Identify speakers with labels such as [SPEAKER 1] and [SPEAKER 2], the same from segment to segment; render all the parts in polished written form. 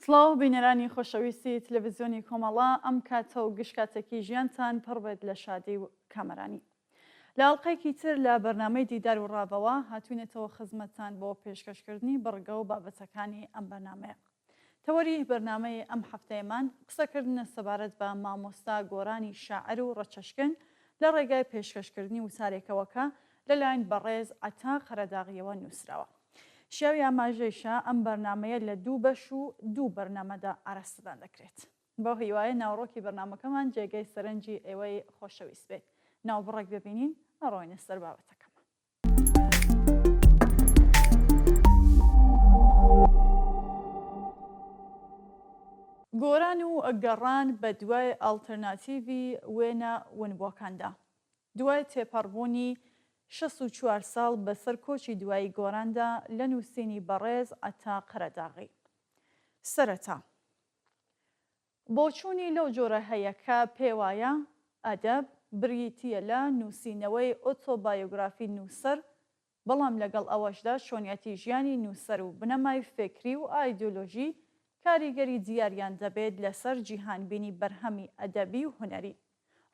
[SPEAKER 1] سڵاو بینەرانی خۆشەویستی تەلەڤیزیۆنی کۆمەڵا ئەم کاتە و گشتکاتێکی ژیانتان پڕبێت لە شادی و کامەرانی. لە ئەڵلقەیەکی تر لە بەرنامەی دیدار و ڕاوەوە هاتوینێتەوە خزمەتتان بۆ پێشکەشکردنی بەڕگە و بابەتەکانی ئەم بەرنامەیە. تەوەری بەرنامەی ئەم هەفتەیەمان قسەکردنە سەبارەت بە مامۆستا گۆرانی شاعر و ڕەچەشکن لە ڕێگای پێشکەشکردنی وسارێکەوەکە لەلایەن بەڕێز عەتا قەرەداغیەوە نووسراوە. شیاوی ئاماژەیشە ئەم بەرنامەیە لە دوو بەش و دوو بەرنامەدا ئاراستەدان دەکرێت. بۆ هیوایە ناوڕۆکی بەرنامەکەمان جێگەی سەرنجی ئێوەی خۆشەویست بێت. ناوبڕێک ببینین ئەڕۆینە سەر بابەتەکەمان. گۆران و گەڕان بە دوای ئاڵتەرناتیڤی وێنە ونبووەکاندا. دوای تێپەڕبوونی 64 ساڵ بەسەر کۆچی دوایی گۆراندا لە نووسینی بەڕێز عەتا قەرەداغی. سەرەتا بۆچوونی لەو جۆرە هەیەکە پێی وایە ئەدەب بریتیە لە نووسینەوەی ئۆتۆبایۆگرافی نووسەر، بەڵام لەگەڵ ئەوەشدا شۆنیەتی ژیانی نووسەر و بنەمای فێکری و ئایدۆلۆژی کاریگەری دیاریان دەبێت لەسەر جیهانبینی بەرهەمی ئەدەبی و هونەری.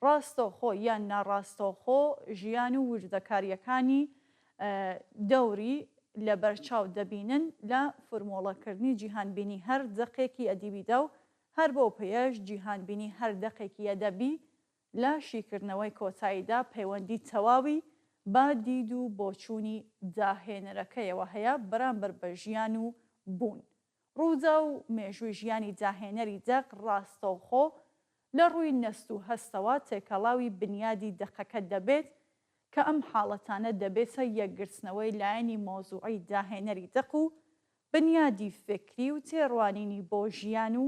[SPEAKER 1] ڕاستەوخۆ یان ناڕاستەوخۆ ژیان و وردەکاریەکانی دەوری لە بەرچاو دەبینن لە فۆرمۆڵەکردنی جیهانبینی هەر دەقێکی ئەدیبیدا و هەر بۆ پێش جیهانبینی هەر دەقێکی ئەدەبی لە شیکردنەوەی کۆتاییدا پەیوەندی تەواوی با دید و بۆچوونی داهێنەرەکەیەوە هەیە بەرامبەر بە ژیان و بوون. ڕوودا و مێژووی ژیانی داهێنەری دەق ڕاستەوخۆ لە ڕووی نەست و هەستەوە تێکەڵاوی بنیادی دەقەکە دەبێت کە ئەم حاڵەتانە دەبێتە یەکگرتنەوەی لایەنی مۆزوعی داهێنەری دەق و بنیادی فکری و تێڕوانینی بۆ ژیان و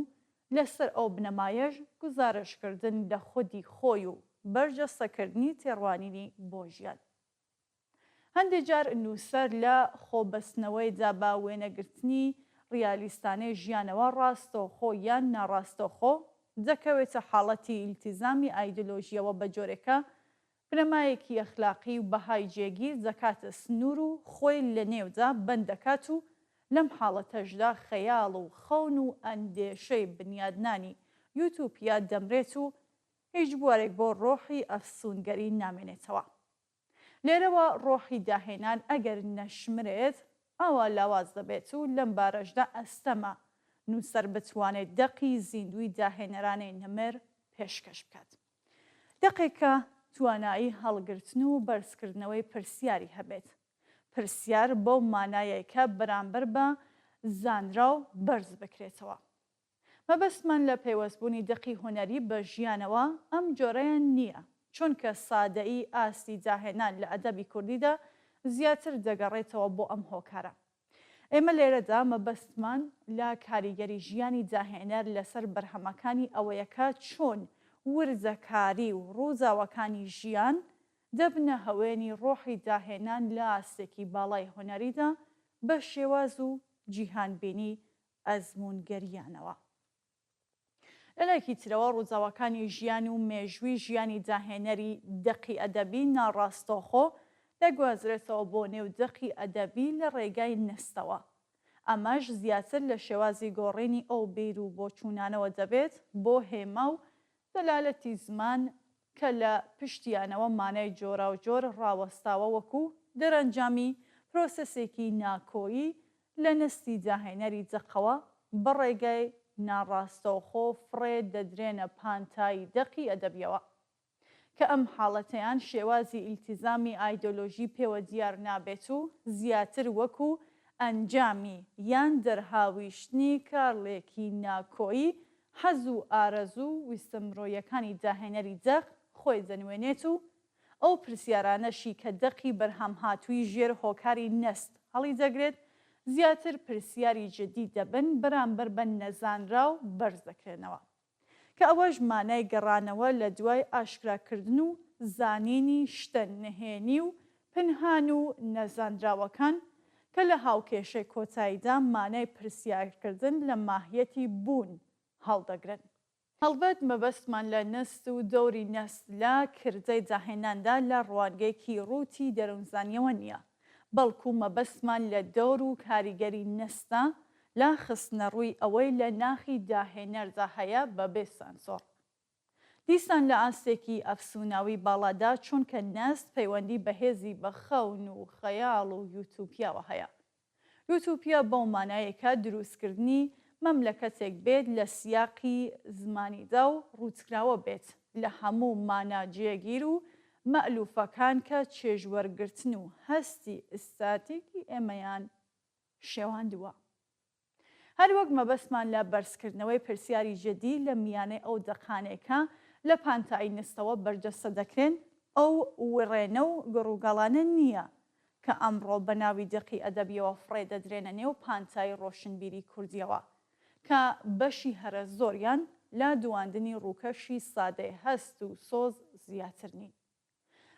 [SPEAKER 1] لەسەر ئەو بنەمایەش گزارشکردن لە خودی خۆی و بەرجەستەکردنی تێڕوانینی بۆ ژیان. هەندێک جار نووسەر لە خۆبەستنەوەیدا با وێنەگرتنی ڕیالیستانەی ژیانەوە ڕاستەوخۆ یان ناڕاستەوخۆ دەکەوێتە حاڵەتی ئیلتیزامی ئایدۆلۆژیەوە بە جۆرێکە بنەمایەکی ئەخلاقی و بەهای جێگیر دەکاتە سنوور و خۆی لە نێودا بەند دەکات و لەم حاڵەتەشدا خەیاڵ و خەون و ئەندێشەی بنیادنانی یوتوپیا دەمرێت و هیچ بوارێک بۆ ڕۆحی ئەفسوونگەری نامێنێتەوە. لێرەوە ڕۆحی داهێنان ئەگەر نەشمرێت ئاوا لاواز دەبێت و لەم بارەشدا ئەستەمە نووسەر بتوانێت دەقی زیندوی داهێنەرانەی نەمر پێشکەش بکات. دەقێکە توانایی هەڵگرتن و بەرزکردنەوەی پرسیاری هەبێت. پرسیار بەو مانایەکە بەرامبەر بە زانرا و بەرز بکرێتەوە. مەبەستمان لە پەیوەستبوونی دەقی هونەری بە ژیانەوە ئەم جۆرەیان نییە، چونکە سادەیی ئاستی داهێنان لە ئەدەبی کوردیدا زیاتر دەگەڕێتەوە بۆ ئەم هۆکارە. ئێمە لێرەدا مەبەستمان لە کاریگەری ژیانی داهێنەر لەسەر بەرهەمەکانی ئەوەیەکە چۆن وردەکاری و ڕووزاوەکانی ژیان دەبنە هەوێنی ڕۆحی داهێنان لە ئاستێکی باڵای هونەریدا بە شێواز و جیهانبینی ئەزموونگەریانەوە. لەلایەکی ترەوە ڕووزاوەکانی ژیان و مێژووی ژیانی داهێنەری دەقی ئەدەبی ناڕاستەوخۆ دەگوازرێتەوە بۆ نێو دەقی ئەدەبی لە ڕێگای نەستەوە. ئەمەش زیاتر لە شێوازی گۆڕینی ئەو بیر و بۆچوونانەوە دەبێت بۆ هێما و دەلالەتی زمان کە لە پشتیانەوە مانای جۆرا و جۆر ڕاوەستاوە وەکو دەرەنجامی پرۆسەسێکی ناکۆیی لە نستی داهێنەری دەقەوە بە ڕێگای ناڕاستەوخۆ فڕێ دەدرێنە پانتایی دەقی ئەدەبیەوە کە ئەم حاڵەتەیان شێوازی ئیلتیزامی ئایدۆلۆژی پێوە دیار نابێت و زیاتر وەکو ئەنجامی یان دەرهاویشتنی کارڵێکی ناکۆیی حەز و ئارەزوو ویستەمرۆیەکانی داهێنەری دەق خۆی دەنوێنێت و ئەو پرسیارانەشی کە دەقی بەرهەم هاتووی ژێر هۆکاری نەست هەڵی دەگرێت زیاتر پرسیاری جدی دەبن بەرامبەر بە نەزانرا و بەرز دەکرێنەوە کە ئەوەش مانای گەڕانەوە لە دوای ئاشکراکردن و زانینی شتە نهێنی و پنهان و نەزانراوەکان کە لە هاوکێشەی کۆتاییدا مانای پرسیارکردن لە ماهیەتی بوون هەڵدەگرن. هەڵبەت مەبەستمان لە نەست و دەوری نەست لە کردەی داهێناندا لە ڕوانگەیەکی ڕووتی دەروونزانیەوە نییە، بەڵکو مەبەستمان لە دەور و کاریگەری نەستە لا خستنە ڕووی ئەوەی لە ناخی داهێنەردا هەیە بەبێ سانسۆر. دیسان لە ئاستێکی ئەفسوناوی باڵادا چونکە نەست پەیوەندی بەهێزی بە خەون و خەیاڵ و یوتوپیاوە هەیە. یوتوپیا بەو مانایەکە دروستکردنی مەملەکەتێک بێت لە سیاقی زمانیدا و ڕووتکراوە بێت لە هەموو مانا جێگیر و مەئلوفەکان کە چێژوەرگرتن و هەستی ئستاتێکی ئێمەیان شێواندووە. هەروەک مەبەستمان لە بەرزکردنەوەی پرسیاری جدی لە میانەی ئەو دەقانێکە لە پانتایی نستەوە بەرجەستە دەکرێن ئەو وڕێنە و گەڕووگەڵانە نییە کە ئەمڕۆ بە ناوی دقی ئەدەبیەوە فڕێ دەدرێنە نێو پانتای ڕۆشنبیری کوردیەوە کە بەشی هەرە زۆریان لا دواندنی ڕووکەشی سادەی هەست و سۆز زیاتر نین.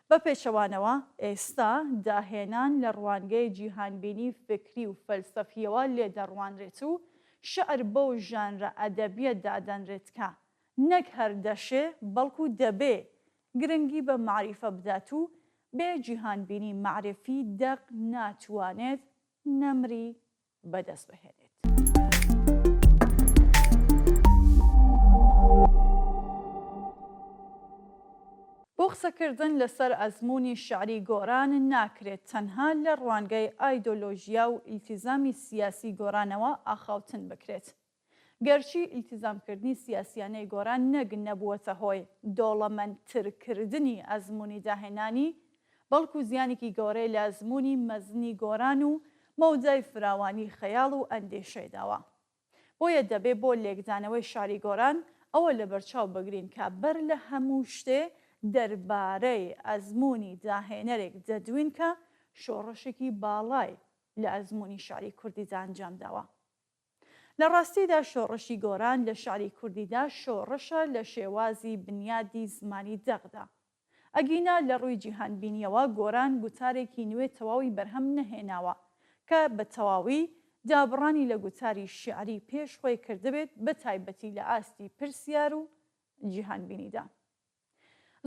[SPEAKER 1] بە پێچەوانەوە ئێستا داهێنان لە ڕوانگەی جیهانبینی فکری و فەلسەفیەوە لێدەڕوانرێت و شەعر بەو ژانرە ئەدەبیە دادەنرێت کە نەک هەردەشێ بەڵکو دەبێ گرنگی بە معریفە بدات و بێ جیهانبینی معرفی دەق ناتوانێت نەمری بەدەست بهێنێت. بۆ قسەکردن لەسەر ئەزموونی شعری گۆران ناکرێت تەنها لە ڕوانگەی ئایدۆلۆژیا و ئیلتیزامی سیاسی گۆرانەوە ئاخاوتن بکرێت. گەرچی ئیلتیزامکردنی سیاسیانەی گۆران نەک نەبووەتە هۆی دۆڵەمەندترکردنی ئەزموونی داهێنانی، بەڵکو زیانێکی گەورەی لە ئەزموونی مەزنی گۆران و مەودای فراوانی خەیاڵ و ئەندێشەیداوە. بۆیە دەبێ بۆ لێکدانەوەی شعری گۆران ئەوە لە بەرچاو بگرین کە بەر لە هەموو شتێ دەربارەی ئەزموونی داهێنەرێک دەدوین کە شۆڕشێکی باڵای لە ئەزموونی شعری کوردیدا ئەنجام داوە. لە ڕاستیدا شۆڕشی گۆران لە شعری کوردیدا شۆڕشە لە شێوازی بنیادی زمانی دەغدا. ئەگینا لە ڕووی جیهانبینیەوە گۆران گوتارێکی نوێ تەواوی بەرهەم نەهێناوە کە بە تەواوی دابڕانی لە گوتاری شعری پێش خۆی کردبێت بە تایبەتی لە ئاستی پرسیار و جیهانبینیدا.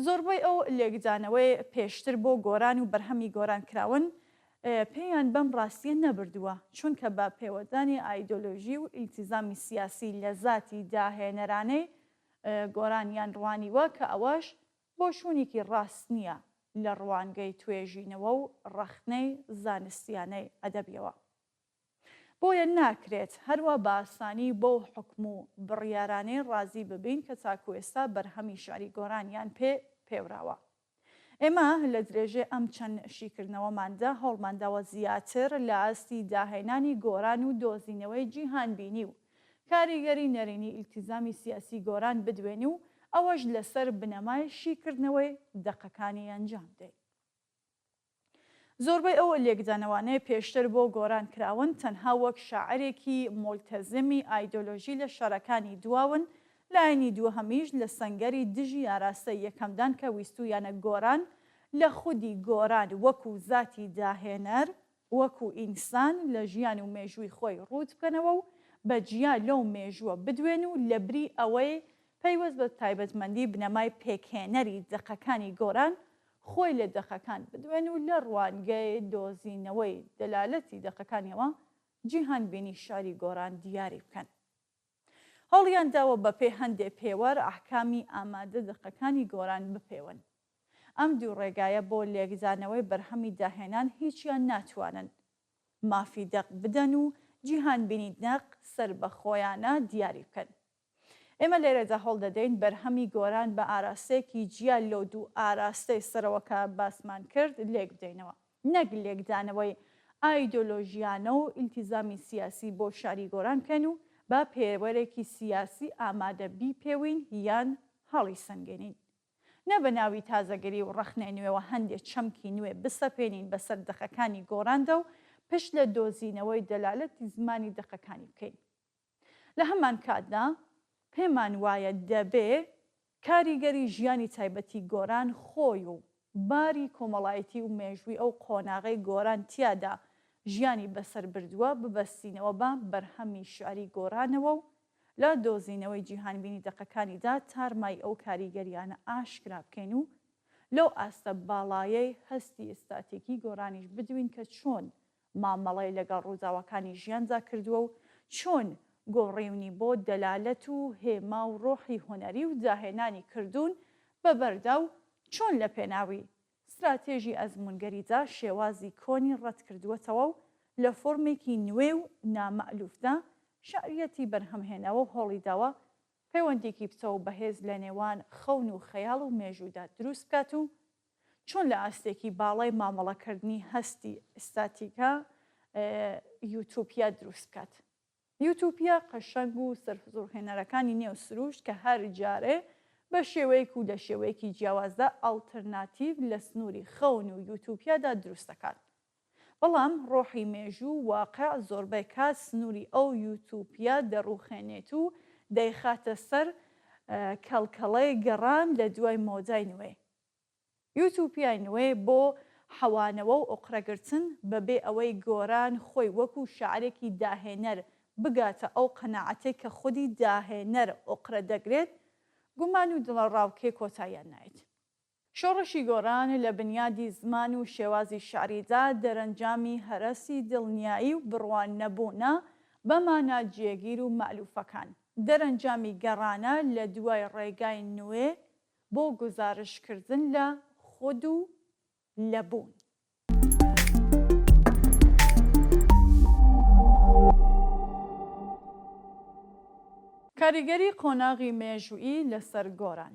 [SPEAKER 1] زۆربەی ئەو لێکدانەوەی پێشتر بۆ گۆران و بەرهەمی گۆران کراون پێیان بەم ڕاستیە نەبردووە چونکە بە پێوەدانی ئایدۆلۆژی و ئیلتیزامی سیاسی لە زاتی داهێنەرانەی گۆرانیان ڕوانیوە کە ئەوەش بۆ شوونێکی ڕاست نییە لە ڕوانگەی توێژینەوە و ڕەخنەی زانستیانەی ئەدەبیەوە. بۆیە ناکرێت هەروە بە ئاسانی بۆ حکم و بڕیارانەی ڕازی ببین کە تاکو ئێستا بەرهەمی شعری گۆرانیان پێوراوە. ئێمە لە درێژێ ئەم چەند شیکردنەوەماندا هەوڵمانداوە زیاتر لە ئاستی داهێنانی گۆران و دۆزینەوەی جیهانبینی و کاریگەری نەرینی ئیلتیزامی سیاسی گۆران بدوێنی و ئەوەش لەسەر بنەمای شیکردنەوەی دەقەکانی ئەنجام دێت. زۆربەی ئەو لێکدانەوانەیە پێشتر بۆ گۆران کراون تەنها وەک شاعرێکی مولتەزمی ئایدۆلۆژی لە شەڕەکانی دواون، لایەنی دووهەمیش لە سەنگەری دژی ئاراستەی یەکەمدان کە ویستویانە گۆران لە خودی گۆران وەکو زاتی داهێنەر وەکو ئینسان لە ژیان و مێژووی خۆی ڕوود بکەنەوە و بە جیا لەو مێژووە بدوێن و لە بری ئەوەی پەیوەست بە تایبەتمەندی بنەمای پێکهێنەری دەقەکانی گۆران خۆی لە دەقەکان بدوێن و لە ڕوانگەی دۆزینەوەی دەلالەتی دەقەکانیەوە جیهانبینی شعری گۆران دیاری بکەن. هەوڵیان داوە بە پێی هەندێک پێوەر ئەحکامی ئامادە دەقەکانی گۆران بپێون. ئەم دوو ڕێگایە بۆ لێکدانەوەی بەرهەمی داهێنان هیچیان ناتوانن مافی دەق بدەن و جیهانبینی دەق سەر بە خۆیانە دیاری بکەن. ئێمە لێرەدا هەوڵ دەدەین بەرهەمی گۆران بە ئاراستەیەکی جیا لەو دوو ئاراستەی سەرەوەکە باسمان کرد لێک بدەینەوە، نەک لێکدانەوەی ئایدۆلۆژیانە و ئیلتیزامی سیاسی بۆ شعری گۆران بکەن و با پێوەرێکی سیاسی ئامادە بیپێوین یان هەڵی سەنگێنین. نە بە ناوی تازەگەری و ڕەخنەی نوێەوە هەندێک چەمکی نوێ بسەپێنین بەسەر دەقەکانی گۆراندا و پشت لە دۆزینەوەی دەلالەتی زمانی دەقەکانی بکەین. لە هەمان کاتدا پێمان وایە دەبێ کاریگەری ژیانی تایبەتی گۆران خۆی و باری کۆمەڵایەتی و مێژووی ئەو قۆناغەی گۆران تیادا ژیانی بەسەر بردووە ببەستینەوە بە بەرهەمی شعری گۆرانەوە و لە دۆزینەوەی جیهانبینی دەقەکانیدا تارمای ئەو کاریگەریانە ئاشکرا بکەین و لەو ئاستە باڵایەی هەستی ئێستاتێکی گۆرانیش بدوین کە چۆن مامەڵەی لەگەڵ ڕووداوەکانی ژیاندا کردووە و چۆن گۆڕیونی بۆ دەلالەت و هێما و ڕۆحی هوەنەری و داهێنانی کردوون بەبەردا و چۆن لە پێناوی استراتێژی ئەزموونگەریدا شێوازی کۆنی ڕەت کردووەتەوە و لە فۆرمێکی نوێ و نامەئلوفدا شعریەتی بەرهەمهێنەوە و هۆڵی داوە پەیوەندێکی بچە و بەهێز لە نێوان خەون و خەیاڵ و مێژوودا دروست بکات و چۆن لە ئاستێکی باڵای مامەڵەکردنی هەستی ئستاتیکە یوتوپیا دروست بکات. یوتوپیا قەشەنگ و سەرفزۆرهێنەرەکانی نێو سروشت کە هەر جارێ بە شێوەیەک و لە شێوەیەکی جیاوازدا ئاڵتەرناتیڤ لە سنووری خەون و یوتوپیادا دروست دەکات. بەڵام ڕۆحی مێژوو واقع زۆربەی کات سنووری ئەو یوتوپیا دەڕوخێنێت و دەیخاتە سەر کەڵکەڵەی گەڕان لە دوای مۆجای نوێ. یوتوپیای نوێ بۆ حەوانەوە و ئۆقرەگرتن بەبێ ئەوەی گۆران خۆی وەکو شاعرێکی داهێنەر بگاتە ئەو قەناعەتەی کە خودی داهێنەر ئۆقرە دەگرێت، گومان و دڵەڕاوکێ کۆتاییان نایێت. شۆڕشی گۆران لە بنیادی زمان و شێوازی شعریدا دەرەنجامی هەرەسی دڵنیایی و بڕوان نەبوونە بەمانە جێگیر و مەئلوفەکان، دەرەنجامی گەڕانە لە دوای ڕێگای نوێ بۆ گزارشکردن لە خود و لەبوون. کاریگەری قۆناغی مێژوویی لەسەر گۆران.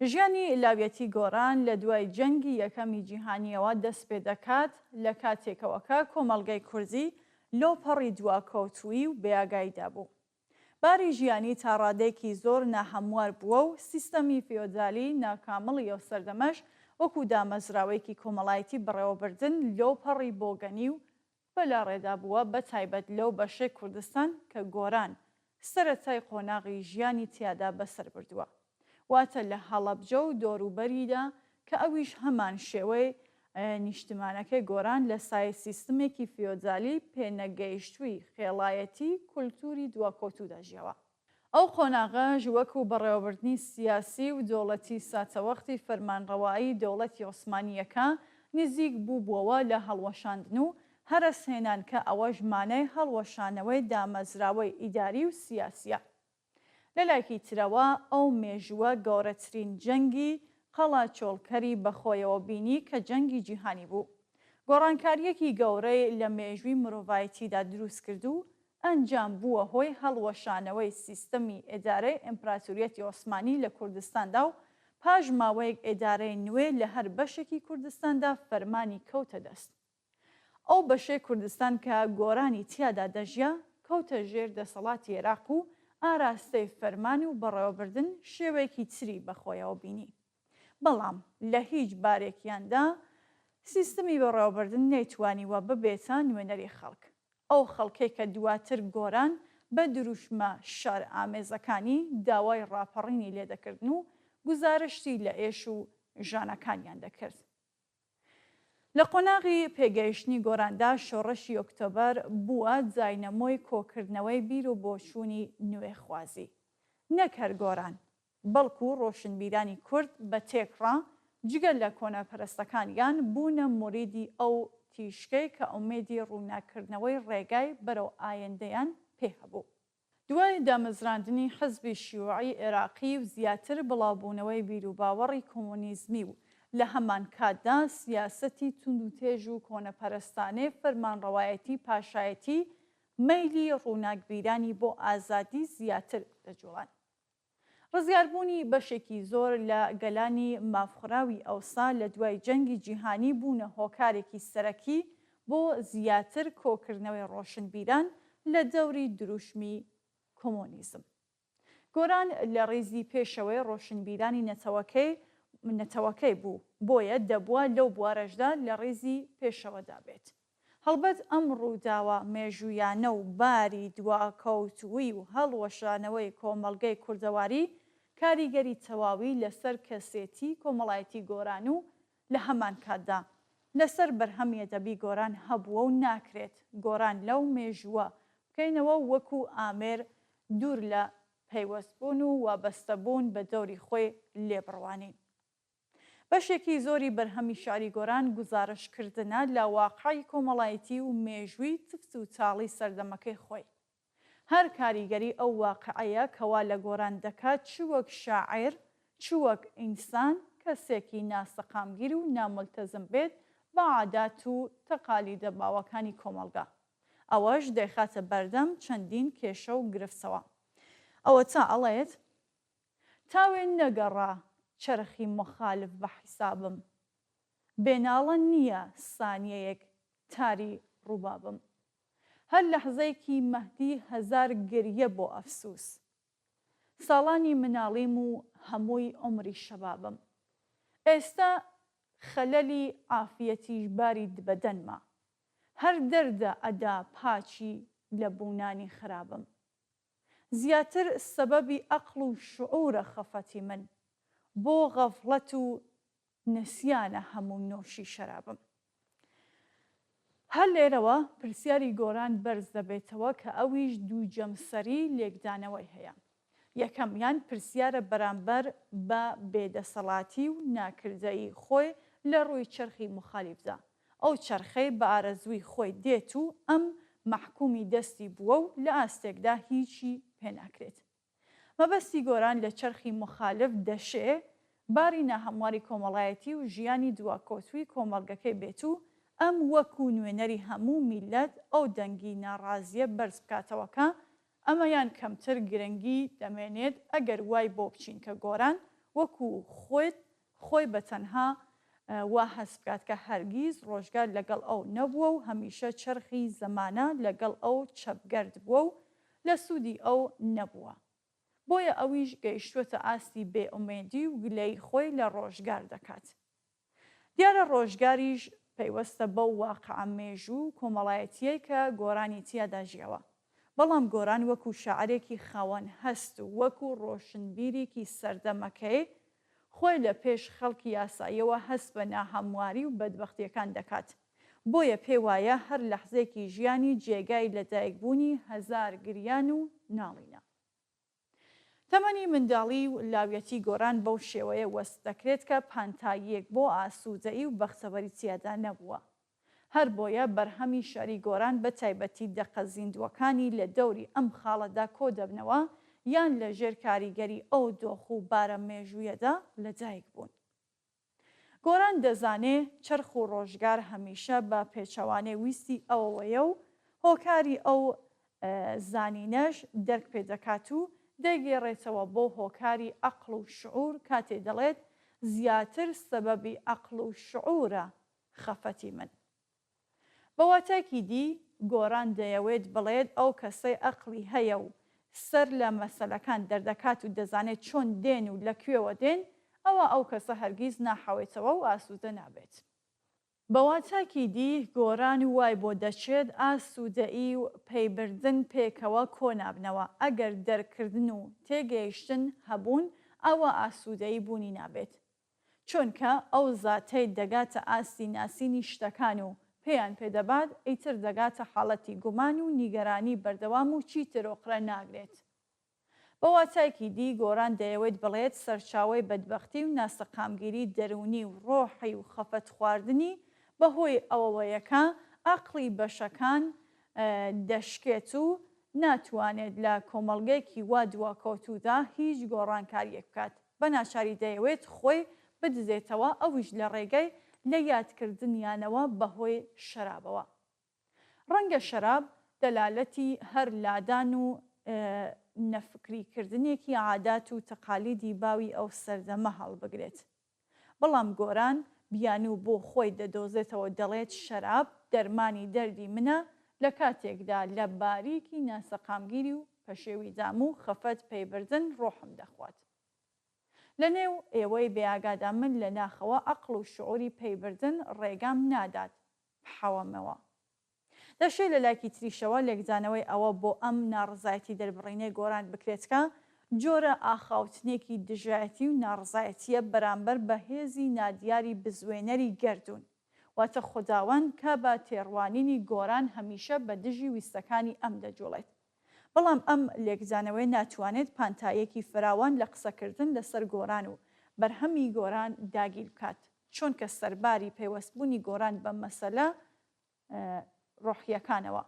[SPEAKER 1] ژیانی لاویەتی گۆران لە دوای جەنگی یەکەمی جیهانیەوە دەست پێ دەکات لە کاتێکەوەکە کۆمەڵگەی کوردی لۆپەڕی دواکەوتووی و بێئاگاییدا بوو. باری ژیانی تا ڕادێکی زۆر ناهەموار بووە و سیستەمی فیۆدالی ناکامەڵی ئەو سەردەمەش وەکو دامەزراوەیەکی کۆمەڵایەتی بڕێوەبردن لۆپەڕی بۆگەنی و بەلا ڕێدا بووە بە تایبەت لەو بەشەی کوردستان کە گۆران سەرەتای قۆناغی ژیانی تیادا بەسەر بردووە، واتە لە هەڵەبجە و دۆروبەریدا کە ئەویش هەمان شێوەی نیشتمانەکەی گۆران لە سای سیستمێکی فیۆدالی پێنەگەیشتووی خێڵایەتی کولتوری دواکەوتوودا ژیاوە. ئەو قۆناغەش وەکو بەڕێوەبردنی سیاسی و دەوڵەتی ساتەوەختی فەرمانڕەوایی دەوڵەتی عوسمانیەکە نزیک بووبووەوە لە هەڵوەشاندن و هەرەسهێنان کە ئەوەش مانای هەڵوەشانەوەی دامەزراوەی ئیداری و سیاسیە. لە لایەکی ترەوە ئەو مێژووە گەورەترین جەنگی قەڵاچۆڵکەری بەخۆیەوە بینی کە جەنگی جیهانی بوو. گۆڕانکاریەکی گەورەی لە مێژووی مرۆڤایەتیدا دروست کرد و ئەنجام بووە هۆی هەڵوەشانەوەی سیستەمی ئێدارەی ئیمپراتۆریەتی عوسمانی لە کوردستاندا و پاش ماوەیەک ئێدارەی نوێ لە هەر بەشێکی کوردستاندا فەرمانی کەوتە دەست. ئەو بەشەی کوردستان کە گۆرانی تیادا دەژیا کەوتە ژێر دەسەڵاتی عێراق و ئاراستەی فەرمان و بەڕێوەبردن شێوەیەکی تری بەخۆیەوە بینی. بەڵام لە هیچ بارێکیاندا سیستمی بەڕێوەبردن نەیتوانیوە ببێتە نوێنەری خەڵک. ئەو خەڵکەی کە دواتر گۆران بە دروشمە شار ئامێزەکانی داوای ڕاپەڕینی لێدەکردن و گزارشتی لە ئێش و ژانەکانیان دەکرد. لە قۆناغی پێگەیشتنی گۆراندا شۆڕشی ئۆکتۆبەر بووە جاینەمۆی کۆکردنەوەی بیر و بۆچوونی نوێخوازی، نەک هەر گۆران، بەڵکو ڕۆشنبیرانی کورد بە تێکڕا جگەل لە کۆنەپەرستەکانیان بوونە موریدی ئەو تیشکەی کە ئومێدی ڕووناکردنەوەی ڕێگای بەرەو ئایندەیان پێ هەبوو. دوای دامەزراندنی حزبی شیوعی عێراقی و زیاتر بڵاوبوونەوەی بیر و باوەڕی کۆمۆنیزمی و لە هەمان کاتدا سیاسەتی توندوتێژ و کۆنەپەرستانەی فەرمانڕەوایەتی پاشایەتی مەیلی ڕووناکبیرانی بۆ ئازادی زیاتر دەجوڵان. ڕزگاربوونی بەشێکی زۆر لە گەلانی مافخراوی ئەوسا لە دوای جەنگی جیهانی بوونە هۆکارێکی سەرەکی بۆ زیاتر کۆکردنەوەی ڕۆشنبیران لە دەوری دروشمی کۆمۆنیزم. گۆران لە ڕێزی پێشەوەی ڕۆشنبیرانی نەتەوەکەی بوو، بۆیە دەبووە لەو بوارەشدا لە ڕێزی پێشەوەدا بێت. هەڵبەت ئەم ڕووداوە مێژوویانە و باری دواکەوتووی و هەڵوەشانەوەی کۆمەڵگەی کوردەواری کاریگەری تەواوی لەسەر کەسێتی کۆمەڵایەتی گۆران و لە هەمان کاتدا لەسەر بەرهەمی ئەدەبی گۆران هەبووە و ناکرێت گۆران لەو مێژووە بکەینەوە وەکو ئامێر دوور لە پەیوەستبوون و وابەستەبوون بە دەوری خۆی لێبڕوانین. بەشێکی زۆری بەرهەمی شاری گۆران گزارشکردنە لە واقعی کۆمەڵایەتی و مێژووی تفت و تاڵی سەردەمەکەی خۆی. هەر کاریگەری ئەو واقعەیە کەوا لە گۆران دەکات چ وەک شاعیر چ وەک ئینسان کەسێکی ناسەقامگیر و ناملتەزم بێت بە عادات و تەقالیدە باوەکانی کۆمەڵگا. ئەوەش دەیخاتە بەردەم چەندین کێشە و گرفتەوە. ئەوە تا ئەڵێت تاوێن نەگەڕا چەرخی مخالف بە حیسابم، بێناڵە نییە سانیەیەک تاری ڕووبابم، هەر لەحزەیەکی مەهدی هەزار گریە بۆ ئەفسوس، ساڵانی مناڵیم و هەمووی عمری شەبابم، ئێستا خەلەلی عافیەتیش باری دبەدەنما، هەر دەردە ئەدا پاچی لە بوونانی خرابم، زیاتر سەبەبی ئەقڵ و شعورە خەفەتی من، بۆ غەفڵەت و نسیانە هەموو نۆشی شەرابم. هەر لێرەوە پرسیاری گۆران بەرز دەبێتەوە کە ئەویش دوو جەمسەری لێکدانەوەی هەیە. یەکەمیان پرسیارە بەرامبەر بە بێدەسەڵاتی و ناکردەیی خۆی لە ڕووی چەرخی مخالیفدا. ئەو چەرخەی بە ئارەزووی خۆی دێت و ئەم مەحکومی دەستی بووە و لە ئاستێکدا هیچی پێناکرێت. مەبەستی گۆران لە چەرخی مخالف دەشێ باری ناهەمواری کۆمەڵایەتی و ژیانی دواکۆتووی کۆمەڵگەکەی بێت و ئەم وەکو نوێنەری هەموو میلەت ئەو دەنگی ناڕازیە بەرز بکاتەوەکە ئەمەیان کەمتر گرنگی دەمێنێت ئەگەر وای بۆ بچین کە گۆران وەکو خۆی بەتەنها وا هەست بکات کە هەرگیز ڕۆژگار لەگەڵ ئەو نەبووە و هەمیشە چەرخی زەمانە لەگەڵ ئەو چەپگەرد بووە و لە سوودی ئەو نەبووە. بۆیە ئەویش گەیشتووەتە ئاستی بێئومێدی و گلەی خۆی لە ڕۆژگار دەکات. دیارە ڕۆژگاریش پەیوەستە بەو واقعە مێژوو کۆمەڵایەتیەی کە گۆرانی تیادا ژیاوە. بەڵام گۆران وەکو شاعرێکی خاوەن هەست و وەکو ڕۆشنبیرێکی سەردەمەکەی خۆی لە پێش خەڵکی یاساییەوە هەست بە ناهەمواری و بەدبەختیەکان دەکات. بۆیە پێی وایە هەر لەحزەیەکی ژیانی جێگای لەدایکبوونی هەزار گریان و ناڵینە. تەمەنی منداڵی و لاویەتی گۆران بەو شێوەیە وەست دەکرێت کە پانتاییەک بۆ ئاسوودەیی و بەختەوەری تیادا نەبووە. هەر بۆیە بەرهەمی شاری گۆران بە تایبەتی دەقە زیندوەکانی لە دەوری ئەم خاڵەدا کۆ دەبنەوە یان لە ژێر کاریگەری ئەو دۆخ و بارە مێژوویەدا لەدایک بوون. گۆران دەزانێ چەرخ و ڕۆژگار هەمیشە بە پێچەوانەی ویستی ئەوەیە و هۆکاری ئەو زانینەش دەرک پێ دەکات و دەگێڕێتەوە بۆ هۆکاری ئەقڵ و شعور کاتێ دەڵێت زیاتر سەبەبی ئەقڵ و شعورە خەفەتی من. بەواتایکی دی گۆران دەیەوێت بڵێت ئەو کەسەی ئەقڵی هەیە و سەر لە مەسەلەکان دەردەکات و دەزانێت چۆن دێن و لەکوێوە دێن ئەو کەسە هەرگیز ناحەوێتەوە و ئاسوودە نابێت. بەواتایکی دی گۆران وای بۆ دەچێت ئاسوودەیی و پەیبردن پێکەوە کۆنابنەوە ئەگەر دەرکردن و تێگەیشتن هەبوون ئەوە ئاسوودەیی بوونی نابێت. چونکە ئەو زاتەی دەگاتە ئاستی ناسینی شتەکان و پێیان پێدەبات ئیتر دەگاتە حاڵەتی گومان و نیگەرانی بەردەوام و چیترۆقرە ناگرێت. بەواتایکی دی گۆران دەیەوێت بڵێت سەرچاوەی بەدبەختی و ناسەقامگیری دەرونی و ڕۆحی و خەفەت خواردنی بەهۆی ئەوەیەکە ئەقڵی بەشەکان دەشکێت و ناتوانێت لە کۆمەڵگەیەکی وا دواکەوتوودا هیچ گۆڕانکاریەک بکات. بە ناچاری دەیەوێت خۆی بدزێتەوە ئەویش لە ڕێگەی لە یادکردنیانەوە بەهۆی شەرابەوە. ڕەنگە شەراب دەلالەتی هەر لادان و نەفکریکردنێکی عادات و تەقالیدی باوی ئەو سەردەمە هەڵبگرێت. بەڵام گۆران بیان و بۆ خۆی دەدۆزێتەوە دەڵێت شەراب دەرمانی دەردی منە لە کاتێکدا لە باریکی ناسەقامگیری و پەشێوی دام و خەفەت پەیبردن ڕۆحم دەخوات. لە نێو ئێوەی بێئاگادا من لە ناخەوە ئەقڵ و شعوری پەیبردن ڕێگام نادات بحەوەمەوە. دەشێت لە لایکی تریشەوە لێکدانەوەی ئەوە بۆ ئەم ناڕزایەتی دەربڕینەی گۆران بکرێتکە جۆرە ئاخاوتنێکی دژایەتی و ناڕزایەتیە بەرامبەر بە هێزی نادیاری بزوێنەری گەردوون. واتە خوداوەند کە بە تێڕوانینی گۆران هەمیشە بە دژی ویستەکانی ئەم دەجوڵێت. بەڵام ئەم لێکدانەوەی ناتوانێت پانتایەکی فراوان لە قسەکردن لەسەر گۆران و بەرهەمی گۆران داگیر بکات، چونکە سەرباری پەیوەستبوونی گۆران بە مەسەلە ڕۆحیەکانەوە.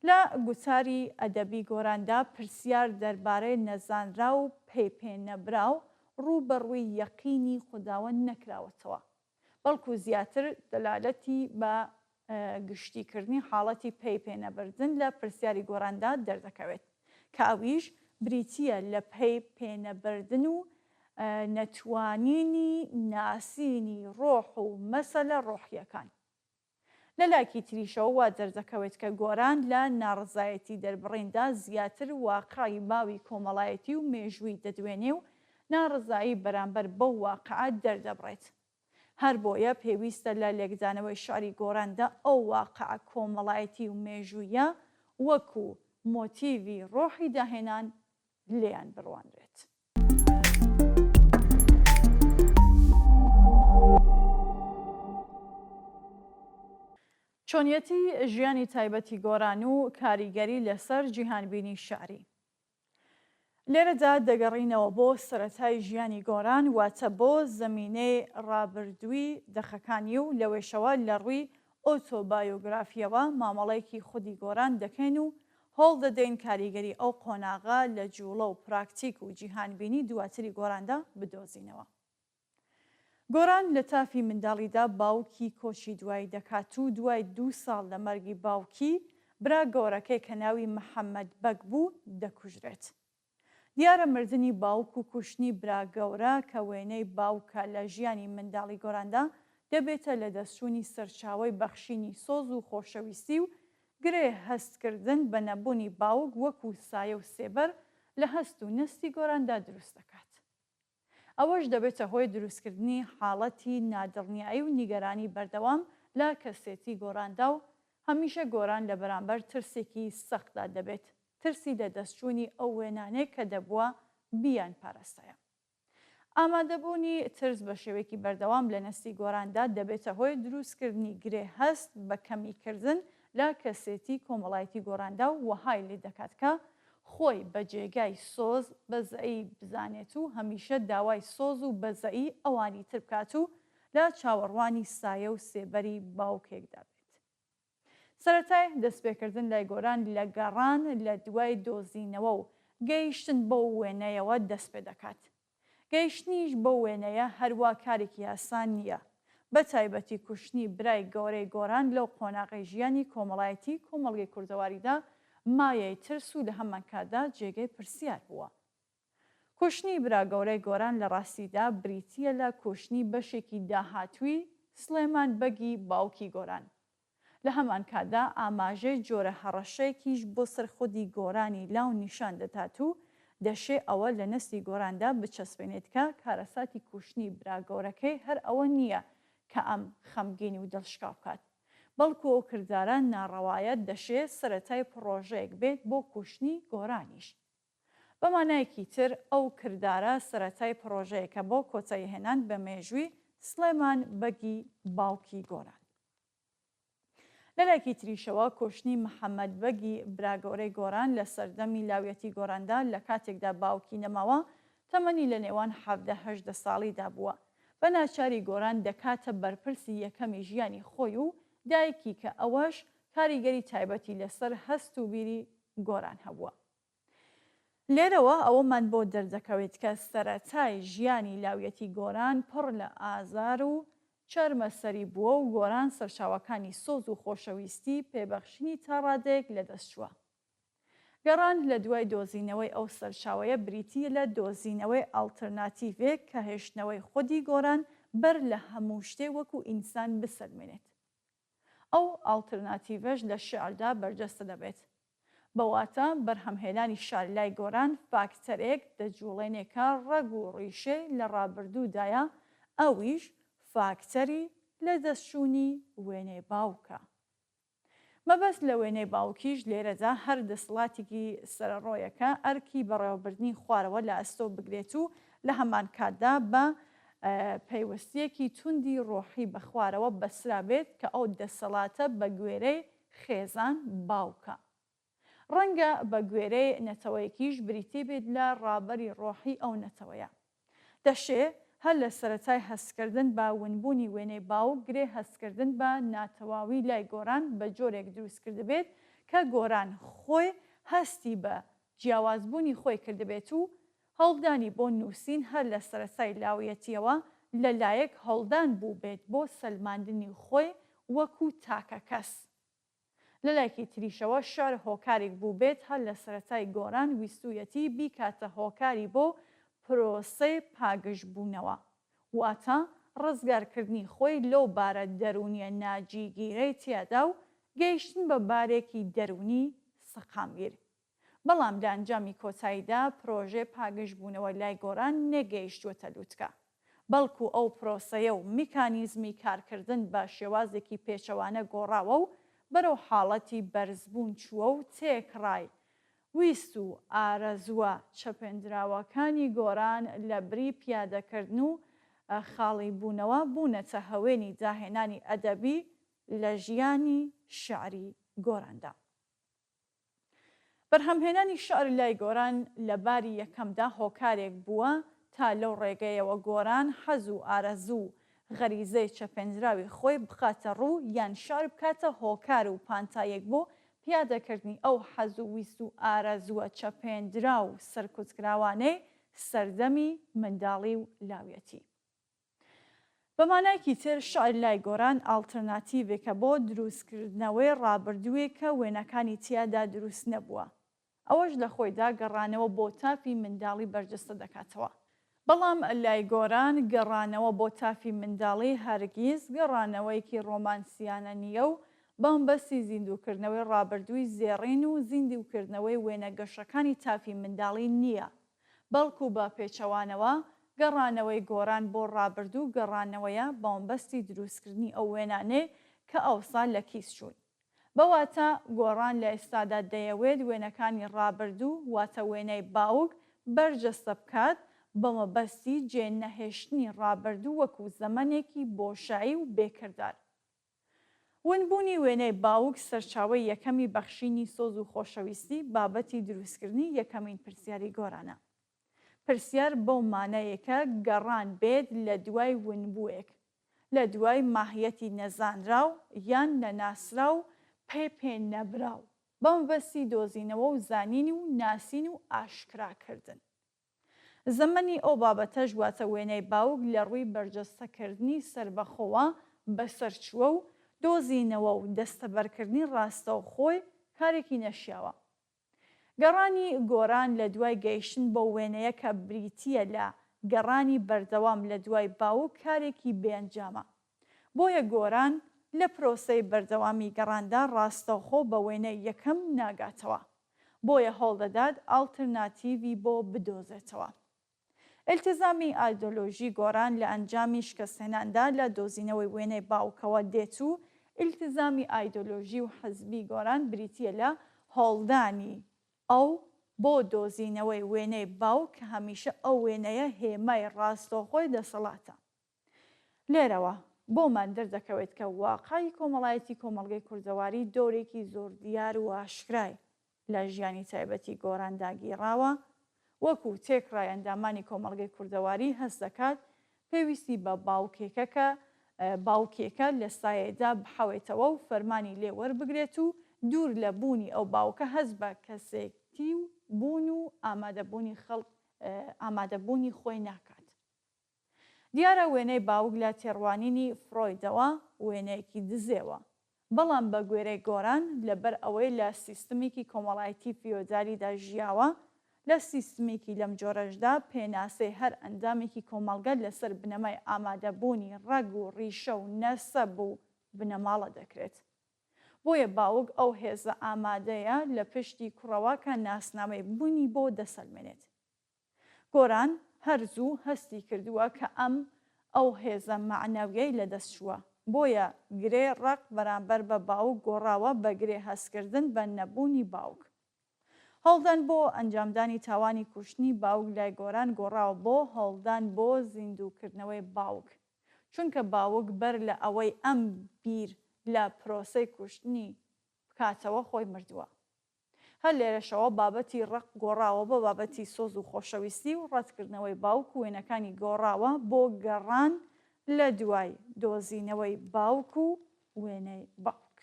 [SPEAKER 1] لە گوتاری ئەدەبی گۆراندا پرسیار دەربارەی نەزانرا و پێنەبرا و ڕووبەڕووی یەقینی خوداوەند نەکراوەتەوە، بەڵکو زیاتر دەلالەتی بە گشتیکردنی حاڵەتی پێنەبردن لە پرسیاری گۆراندا دەردەکەوێت کە ئەویش بریتیە لە پێنەبردن و نەتوانینی ناسینی ڕۆح و مەسەلە ڕۆحیەکان. لە لایەکی تریشەوە وا دەردەکەوێت کە گۆران لە ناڕزایەتی دەربڕیندا زیاتر واقعی باوی کۆمەڵایەتی و مێژووی دەدوێنێ و ناڕزایی بەرامبەر بەو واقعە دەردەبڕێت. هەر بۆیە پێویستە لە لێکدانەوەی شعری گۆراندا ئەو واقعە کۆمەڵایەتی و مێژوویە وەکو مۆتیڤی ڕۆحی داهێنان لێیان بڕوانرێت. چۆنیەتی ژیانی تایبەتی گۆران و کاریگەری لەسەر جیهانبینی شعری. لێرەدا دەگەڕینەوە بۆ سەرەتای ژیانی گۆران واتە بۆ زەمینەی ڕابردووی دەخەکانی و لەوێشەوە لە ڕووی ئۆتۆبایۆگرافیەوە مامەڵەیەکی خودی گۆران دەکەین و هەوڵ دەدەین کاریگەری ئەو قۆناغا لە جوڵە و پراکتیک و جیهانبینی دواتری گۆراندا بدۆزینەوە. گۆران لە تافی منداڵیدا باوکی کۆچی دوایی دەکات و دوای 2 ساڵ لە مەرگی باوکی برا گەورەکەی کە ناوی محەممەد بەگ بوو دەکوژرێت. دیارە مردنی باوک و کوشتنی برا گەورە کە وێنەی باوکە لە ژیانی منداڵی گۆراندا دەبێتە لە دەستچوونی سەرچاوی بەخشینی سۆز و خۆشەویستی و گرێ هەستکردن بە نەبوونی باوک وەکو سایە و سێبەر لە هەست و نستی گۆراندا دروست دەکات. ئەوەش دەبێتە هۆی دروستکردنی حاڵەتی نادڵنیایی و نیگەرانی بەردەوام لە کەسێتی گۆراندا و هەمیشە گۆران لە بەرامبەر ترسێکی سەختدا دەبێت، ترسی لە دەستچوونی ئەو وێنانەی کە دەبووە بیان پاراستایە. ئامادەبوونی ترس بە شێوەیەکی بەردەوام لە نستی گۆراندا دەبێتە هۆی دروستکردنی گرێ هەست بە کەمیکردن لە کەسێتی کۆمەڵایەتی گۆراندا و وەهای لێ دەکات کە خۆی بە جێگای سۆز بەزەئی بزانێت و هەمیشە داوای سۆز و بەزەئی ئەوانی تر بکات و لە چاوەڕوانی سایە و سێبەری باوکێکدا بێت. سەرەتای دەستپێکردن لای گۆران لە گەڕان لە دوای دۆزینەوە و گەیشتن بەو وێنەیەوە دەست پێ دەکات. گەیشتنیش بەو وێنەیە هەروە کارێکی ئاسان نییە، بە تایبەتی کوشتنی برای گەورەی گۆران لەو قۆناغی ژیانی کۆمەڵایەتی کۆمەڵگەی کوردەواریدا مایەی ترس و لە هەمان کاتدا جێگەی پرسیار بووە. کوشتنی برا گەورەی گۆران لە ڕاستیدا بریتیە لە کوشتنی بەشێکی داهاتووی سلێمان بەگی باوکی گۆران. لە هەمان کاتدا ئاماژەی جۆرە هەڕەشەیەکیش بۆ سەرخودی گۆرانی لاو نیشان دەدات و دەشێ ئەوە لە نستی گۆراندا بچەسپێنێت کە کارەساتی کوشتنی برا گەورەکەی هەر ئەوە نییە کە ئەم خەمگینی و دڵشکاو بکات، بەڵکو ئەو کردارە ناڕەوایە دەشێت سەرەتای پرۆژەیەک بێت بۆ کوشتنی گۆرانیش. بەمانایەکی تر ئەو کردارە سەرەتای پرۆژەیەکە بۆ کۆتایی هێنان بە مێژووی سلێمان بەگی باوکی گۆران. لەلایەکی تریشەوە کوشتنی محەممەد بەگی براگەورەی گۆران لە سەردەمی لاویەتی گۆراندا لە کاتێکدا باوکی نەماوە تەمەنی لە نێوان 17-18 ساڵیدا بووە. بە ناچاری گۆران دەکاتە بەرپرسی یەکەمی ژیانی خۆی و دایکی کە ئەوەش کاریگەری تایبەتی لەسەر هەست و بیری گۆران هەبووە. لێرەوە ئەوەمان بۆ دەردەکەوێت کە سەرەتای ژیانی لاویەتی گۆران پڕ لە ئازار و چەرمەسەری بووە و گۆران سەرچاوەکانی سۆز و خۆشەویستی پێبەخشینی تا ڕادەیەک لەدەستچووە. گەڕان لە دوای دۆزینەوەی ئەو سەرچاوەیە بریتیە لە دۆزینەوەی ئاڵتەرناتیڤێک کە هێشتنەوەی خودی گۆران بەر لە هەموو شتێ وەکو ئینسان بسەلمێنێت. ئەو ئاڵتەرناتیڤەش لە شێعردا بەرجەستە دەبێت. بەواتە بەرهەمهێنانی شار لای گۆران فاکتەرێک دەجوڵێنێکە ڕەگ و ڕیشەی لە ڕابردوودایە، ئەویش فاکتەری لە دەستچوونی وێنەی باوکە. مەبەست لە وێنەی باوکیش لێرەدا هەر دەسەڵاتێکی سەرڕۆیەکە ئەرکی بەڕێوەبردننی خوارەوە لە ئەستۆ بگرێت و لە هەمان کاتدا بە پەیوەستیەکی توندی ڕۆحی بە خوارەوە بەسرا بێت کە ئەو دەسەڵاتە بە گوێرەی خێزان باوکە. ڕەنگە بە گوێرەی نەتەوەیەکیش بریتی بێت لە ڕابەری ڕۆحی ئەو نەتەوەیە. دەشێ هەر لە سەرەتای هەستکردن بە ونبوونی وێنەی باوک گرێ هەستکردن بە ناتەواوی لای گۆران بە جۆرێک دروست کرد بێت کە گۆران خۆی هەستی بە جیاوازبوونی خۆی کردبێت و هەوڵدانی بۆ نووسین هەر لە سەرەتای لاویەتیەوە لەلایەک هەوڵدان بوو بێت بۆ سەلماندنی خۆی وەکو تاکە کەس. لەلایەکی تریشەوە شەعر هۆکارێک بوو بێت هەر لە سەرەتای گۆران ویستویەتی بیکاتە هۆکاری بۆ پرۆسەی پاگشتبوونەوە، واتە ڕزگارکردنی خۆی لەو بارە دەرونیە ناجیگیرەی تیادا و گەیشتن بە بارێکی دەرونی سەقامگیر. بەڵام لە ئەنجامی کۆتاییدا پرۆژێ پاگشتبوونەوە لای گۆران نەگەیشتووەتە لووتکە، بەڵکو ئەو پرۆسەیە و میکانیزمی کارکردن بە شێوازێکی پێچەوانە گۆڕاوە و بەرەو حاڵەتی بەرزبوون چووە و تێکڕای ویست و ئارەزووە چەپێنراوەکانی گۆران لە بری پیادەکردن و خاڵی بوونەوە بوونەتە هەوێنی داهێنانی ئەدەبی لە ژیانی شعری گۆراندا. بەرهەمهێنانی شعر لای گۆران لە باری یەکەمدا هۆکارێک بووە تا لەو ڕێگەیەوە گۆران حەز و ئارەزوو غەریزەی چەپێنراوی خۆی بخاتە ڕوو یان شعر بکاتە هۆکار و پانتایەک بۆ پیادەکردنی ئەو حەز و ویست و ئارەزووە چەپێندرا و سەرکوتکراوانەی سەردەمی منداڵی و لاویەتی. بەمانایکی تر شعر لای گۆران ئاڵتەرناتیڤێکە بۆ دروستکردنەوەی ڕابردووێک کە وێنەکانی تیادا دروست نەبووە، ئەوەش لە خۆیدا گەڕانەوە بۆ تافی منداڵی بەرجەستە دەکاتەوە. بەڵام لای گۆران گەڕانەوە بۆ تافی منداڵی هەرگیز گەڕانەوەیکی ڕۆمانسیانە نییە و بەمبەستی زیندووکردنەوەی ڕابردووی زێڕین و زیندووکردنەوەی وێنەگەشەکانی تافی منداڵی نییە، بەڵکو بە پێچەوانەوە گەڕانەوەی گۆران بۆ ڕابردوو گەڕانەوەیە بەمبەستی دروستکردنی ئەو وێنانێ کە ئەوسا لە کیس چوون. بەواتە گۆڕان لە ئێستادا دەیەوێت وێنەکانی ڕابردوو واتە وێنەی باوک بەرجەستە بکات بەمەبەستی جێنەهێشتنی ڕابردوو وەکو زەمانێکی بۆشایی و بێکردار. ونبوونی وێنەی باوک سەرچاوەی یەکەمی بەخشینی سۆز و خۆشەویستی بابەتی دروستکردنی یەکەمین پرسیاری گۆرانە. پرسیار بەو مانایەکە گەڕان بێت لە دوای ونبوویەک، لە دوای ماهیەتی نەزانراو یان نەناسراو پێ نەبراو بەمبەستی دۆزینەوە و زانینی و ناسین و ئاشکراکردن. زەمەنی ئەو بابەتەش واتە وێنەی باوک لە ڕووی بەرجەستەکردنی سربەخۆوە بەسەرچووە و دۆزینەوە و دەستەبەرکردنی ڕاستەوخۆی کارێکی نەشیاوە. گەڕانی گۆران لە دوای گەیشتن بۆ وێنەیە کە بریتیە لە گەڕانی بەردەوام لە دوای باوک کارێکی بێئەنجامە. بۆیە گۆران لە پرۆسەی بەردەوامی گەڕاندا ڕاستەوخۆ بە وێنەی یەکەم ناگاتەوە، بۆیە هەوڵدەدات ئاڵتەرناتیڤی بۆ بدۆزێتەوە. ئیلتیزامی ئایدۆلۆژی گۆران لە ئەنجامی شکستهێناندا لە دۆزینەوەی وێنەی باوکەوە دێت و ئیلتیزامی ئایدۆلۆژی و حەزبی گۆران بریتیە لە هەوڵدانی ئەو بۆ دۆزینەوەی وێنەی باوک کە هەمیشە ئەو وێنەیە هێمای ڕاستەوخۆی دەسەڵاتە. لێرەوە بۆمان دەردەکەوێت کە واقعی کۆمەڵایەتی کۆمەڵگەی کوردەواری دۆرێکی زۆر دیار و ئاشکرای لە ژیانی تایبەتی گۆران داگیراوە، وەکو تێکڕای ئەندامانی کۆمەڵگەی کوردەواری هەست دەکات پێویستی بە باوکێکە لە سایەدا بحەوێتەوە و فەرمانی لێ وەربگرێت و دوور لە بوونی ئەو باوکە هەست بە کەسێکی و بوون و ئامادەبوونی خۆی ناکات. دیارە وێنەی باوک لە تێڕوانینی فرۆیدەوە وێنەیەکی دزێوە، بەڵام بە گوێرەی گۆران لەبەر ئەوەی لە سیستمێکی کۆمەڵایەتی فیۆدالیدا ژیاوە، لە سیستمێکی لەم جۆرەشدا پێناسەی هەر ئەندامێکی کۆمەڵگە لەسەر بنەمای ئامادەبوونی ڕەگ و ڕیشە و نەسەب و بنەماڵە دەکرێت. بۆیە باوک ئەو هێزە ئامادەیە لە پشتی کوڕەوە کە ناسنامەی بوونی بۆ دەسەلمێنێت. گۆران هەرزوو هەستی کردووە کە ئەو هێزە معنەویەی لەدەستچووە، بۆیە گرێ ڕق بەرامبەر بە باوک گۆڕاوە بە گرێ هەستکردن بە نەبوونی باوک. هەوڵدان بۆ ئەنجامدانی تاوانی کوشتنی باوک لای گۆران گۆڕاوە بۆ هەوڵدان بۆ زیندووکردنەوەی باوک، چونکە باوک بەر لە ئەوەی ئەم بیر لە پرۆسەی کوشتنی بکاتەوە خۆی مردووە. هەر لێرەشەوە بابەتی ڕق گۆڕاوە بە بابەتی سۆز و خۆشەویستی و ڕەتکردنەوەی باوک و وێنەکانی گۆڕاوە بۆ گەڕان لە دوای دۆزینەوەی باوک و وێنەی باوک.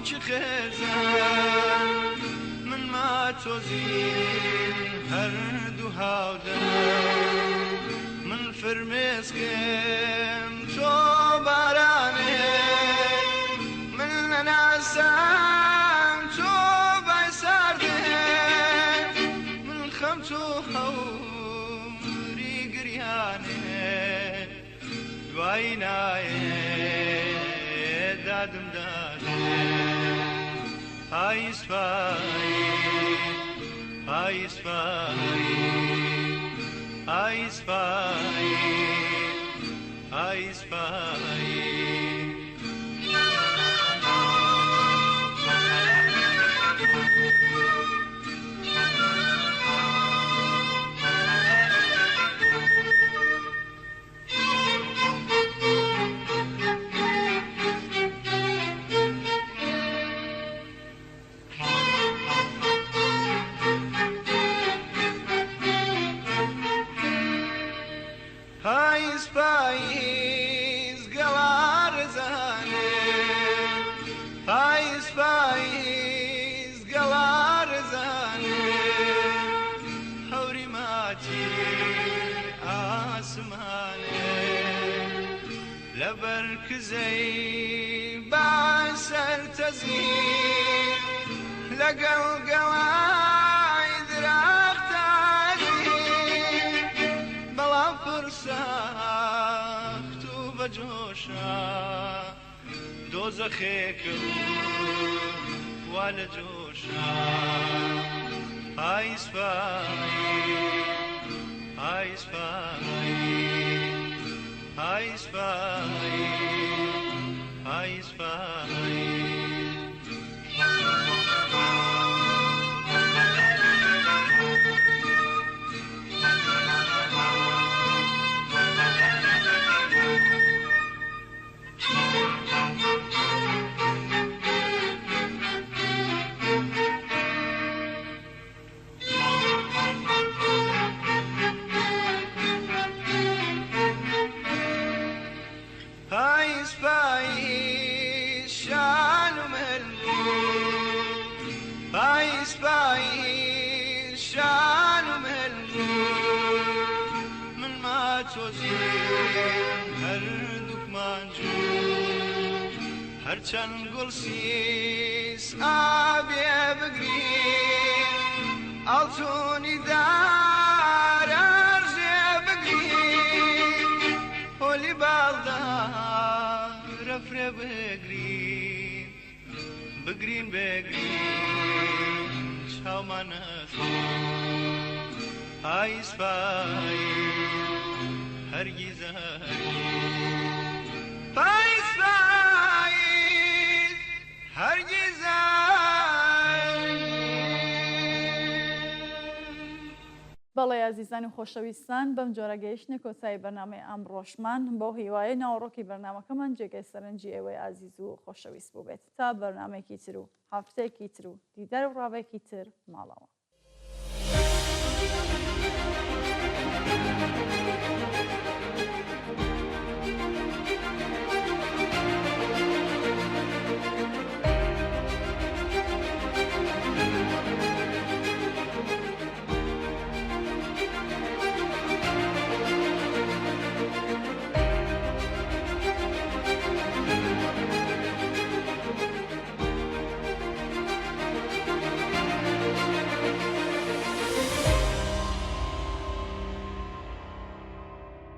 [SPEAKER 2] چی خێزان من ما تۆزین هەردوو هاودەم من فرمێسکم تۆ بارانێ من لەناسام تۆ بای ساردێ من خەم تۆ هەوری گریانێ دوایی نایێ دادم دادێ پاییز پاییز پاییز پاییز پاییز پاییز گەڵا ڕێزانێ پاییز پاییز گەڵا ڕێزانێ هەوری ماچی ئاسمانێ لەبەر کزەی بای سەرتەزی لەگەڵ گەڵای دراختانی بەڵام پرسەخت و بەجۆشە دۆزەخێکە وا لە جۆشە پاییز پاییز پاییز پاییز پاییز پاییز شان و مهربون پاییز پاییز شان و مهربون من ما تۆزیم هەردووکمان جوون هەرچەند گوڵسیس ئابێ بگرین ئاڵتوونی دار ئەرزێ بگرین هۆلی باڵدار ئەفرێ بگرین بگرین بگرین چاومان نەسوون پاییز پاییز هەرگیز پاییز پاییز هەرگیز
[SPEAKER 1] بەڵێ ئازیزان و خۆشەویستان بەم جۆرە گەیشتنە کۆتایی بەرنامەی ئەمڕۆژمان بۆ هیوایە ناوەڕۆکی بەرنامەکەمان جێگەی سەرنجی ئێوەی ئازیز و خۆشەویست بوو بێت تا بەرنامێکی تر و هەفتەیەکی تر و دیدار و ڕاوێکی تر ماڵەوە.